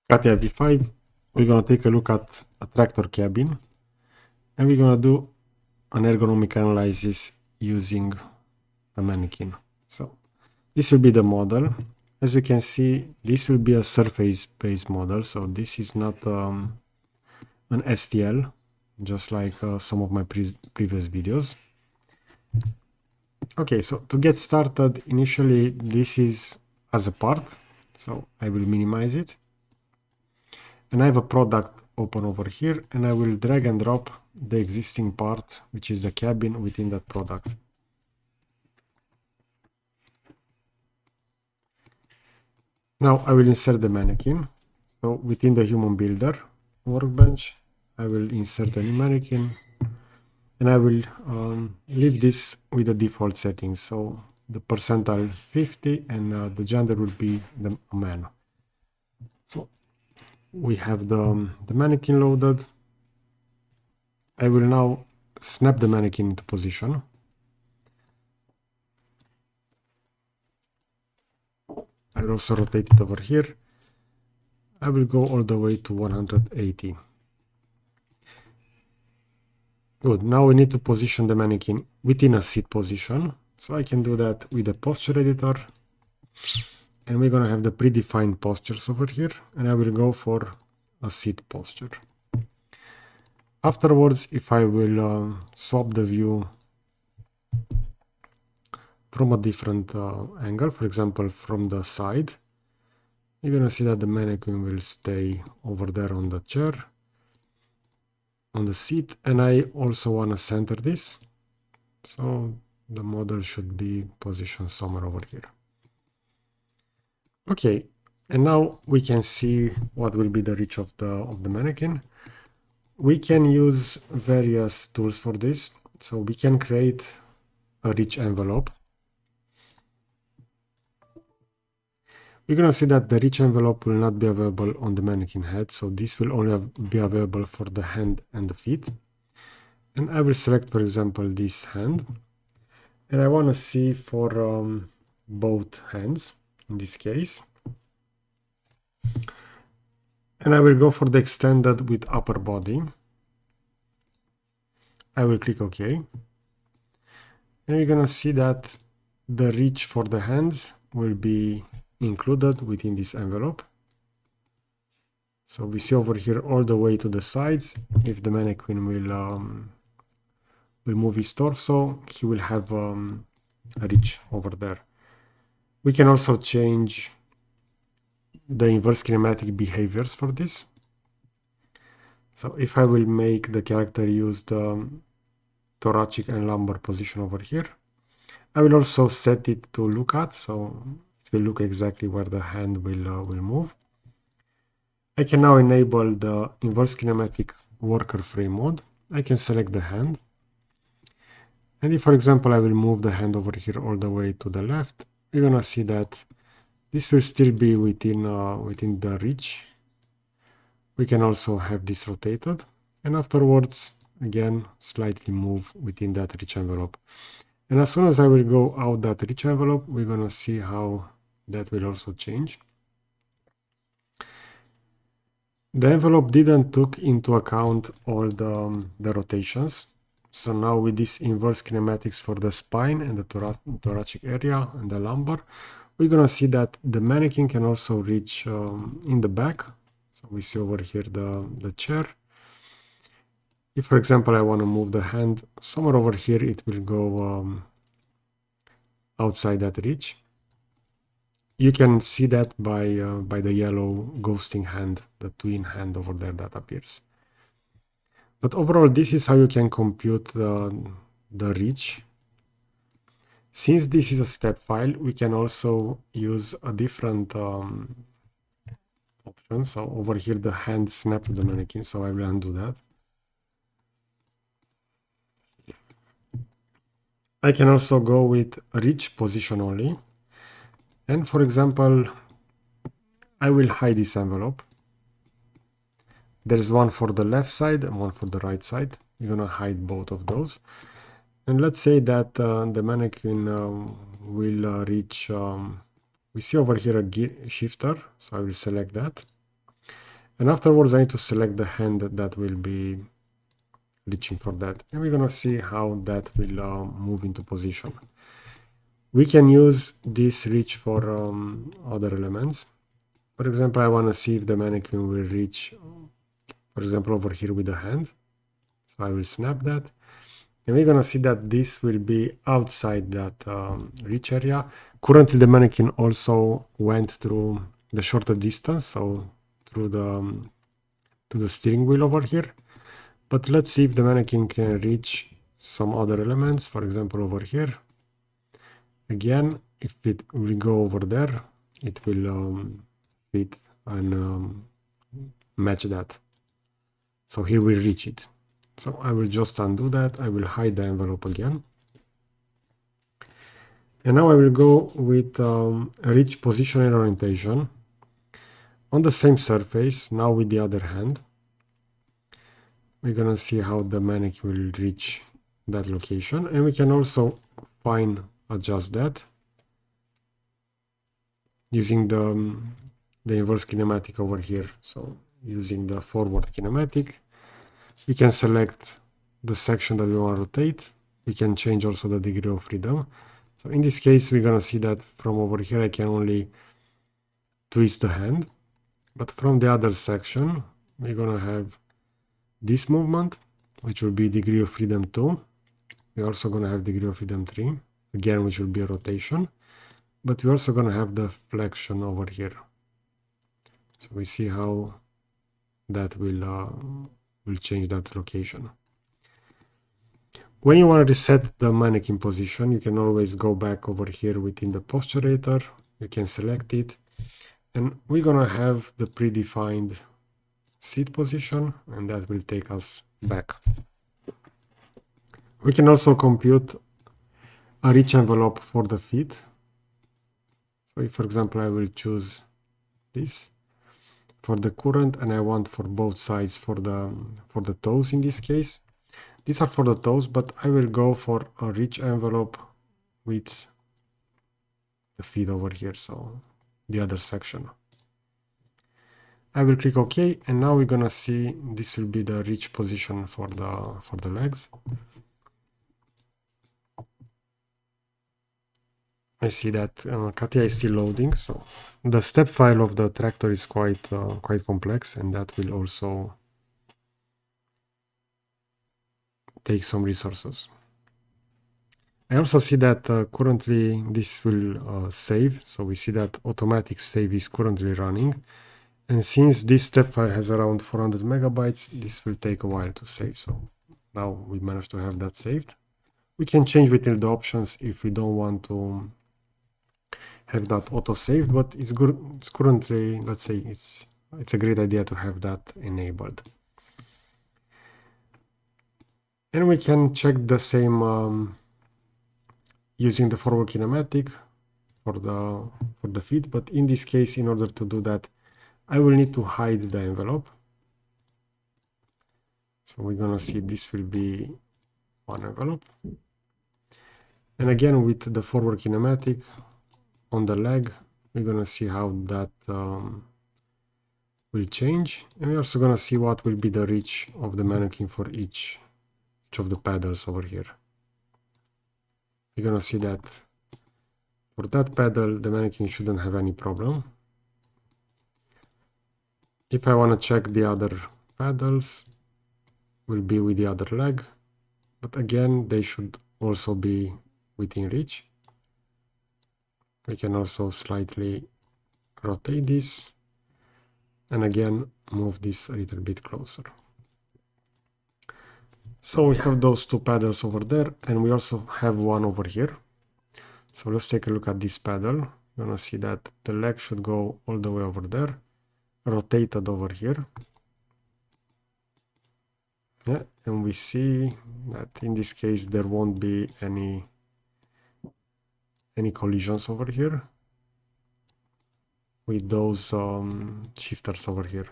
Katia V5, we're going to take a look at a tractor cabin and we're going to do an ergonomic analysis using a mannequin. So this will be the model. As you can see, this will be a surface-based model. So this is not an STL, just like some of my previous videos. Okay, so to get started, initially this is as a part. So I will minimize it. And I have a product open over here, and I will drag and drop the existing part, which is the cabin, within that product. Now I will insert the mannequin. So within the human builder workbench, I will insert a new mannequin, and I will leave this with the default settings. So the percentile 50, and the gender will be a man. So we have the mannequin loaded. I will now snap the mannequin into position. I will also rotate it over here. I will go all the way to 180. Good. Now we need to position the mannequin within a seat position. So I can do that with the posture editor. And we're going to have the predefined postures over here. And I will go for a seat posture. Afterwards, if I will swap the view from a different angle, for example, from the side, you're going to see that the mannequin will stay over there on the chair, on the seat, and I also want to center this. So the model should be positioned somewhere over here. Okay, and now we can see what will be the reach of the mannequin. We can use various tools for this. So we can create a reach envelope. We're going to see that the reach envelope will not be available on the mannequin head. So this will only be available for the hand and the feet. And I will select, for example, this hand. And I want to see for both hands in this case. And I will go for the extended with upper body. I will click OK. And you're going to see that the reach for the hands will be included within this envelope. So we see over here all the way to the sides. If the mannequin will move his torso, he will have a reach over there. We can also change the inverse kinematic behaviors for this. So if I will make the character use the thoracic and lumbar position over here, I will also set it to look at, so it will look exactly where the hand will move. I can now enable the inverse kinematic worker frame mode. I can select the hand. And if, for example, I will move the hand over here all the way to the left, you're gonna see that this will still be within the reach. We can also have this rotated, and afterwards, again, slightly move within that reach envelope. And as soon as I will go out that reach envelope, we're gonna see how that will also change. The envelope didn't took into account all the rotations. So now with this inverse kinematics for the spine and the thoracic area and the lumbar, we're gonna see that the mannequin can also reach in the back. So we see over here the chair. If, for example, I want to move the hand somewhere over here, it will go outside that reach. You can see that by the yellow ghosting hand, the twin hand over there that appears. But overall, this is how you can compute the reach. Since this is a step file, we can also use a different option. So over here, the hand snap to the mannequin. So I will undo that. I can also go with reach position only. And for example, I will hide this envelope. There's one for the left side and one for the right side. You're gonna hide both of those. And let's say that the mannequin will reach, we see over here a gear shifter, so I will select that. And afterwards, I need to select the hand that will be reaching for that. And we're gonna see how that will move into position. We can use this reach for other elements. For example, I want to see if the mannequin will reach, for example, over here with the hand. So I will snap that. And we're going to see that this will be outside that reach area. Currently, the mannequin also went through the shorter distance, so through to the steering wheel over here. But let's see if the mannequin can reach some other elements, for example, over here. Again, if it will go over there, it will fit and match that. So here we reach it. So I will just undo that. I will hide the envelope again. And now I will go with reach position and orientation on the same surface, now with the other hand. We're gonna see how the mannequin will reach that location, and we can also fine adjust that using the inverse kinematic over here. So using the forward kinematic, we can select the section that we want to rotate. We can change also the degree of freedom. So in this case, we're gonna see that from over here, I can only twist the hand, but from the other section, we're gonna have this movement, which will be degree of freedom 2. We're also gonna have degree of freedom 3, again, which will be a rotation, but we're also gonna have the flexion over here. So we see how that will change that location. When you want to reset the mannequin position, you can always go back over here within the posturator. You can select it, and we're gonna have the predefined seat position, and that will take us back. We can also compute a reach envelope for the feet. So if, for example, I will choose this for the current, and I want for both sides for the toes in this case. These are for the toes, but I will go for a reach envelope with the feet over here, so the other section. I will click OK, and now we're gonna see this will be the reach position for the legs. I see that Katia is still loading, so the step file of the tractor is quite complex, and that will also take some resources. I also see that currently this will save, so we see that automatic save is currently running, and since this step file has around 400 megabytes, this will take a while to save. So now we managed to have that saved. We can change within the options if we don't want to have that auto save, but it's good. It's currently, let's say, it's a great idea to have that enabled. And we can check the same using the forward kinematic for the feet, but in this case, in order to do that, I will need to hide the envelope. So we're gonna see this will be one envelope. And again, with the forward kinematic on the leg, we're gonna see how that will change. And we're also gonna see what will be the reach of the mannequin for each of the pedals over here. You're gonna see that for that pedal, the mannequin shouldn't have any problem. If I want to check the other pedals, will be with the other leg, but again, they should also be within reach. We can also slightly rotate this, and again, move this a little bit closer. So we have those two pedals over there, and we also have one over here. So let's take a look at this pedal. You're gonna see that the leg should go all the way over there, rotated over here. Yeah, and we see that in this case there won't be any collisions over here with those shifters over here.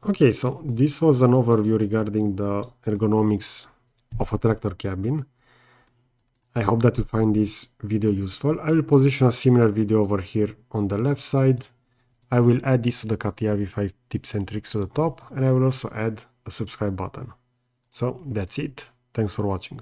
Okay, so this was an overview regarding the ergonomics of a tractor cabin. I hope that you find this video useful. I will position a similar video over here on the left side, I will add this to the Katia V5 tips and tricks to the top, and I will also add a subscribe button. So that's it. Thanks for watching.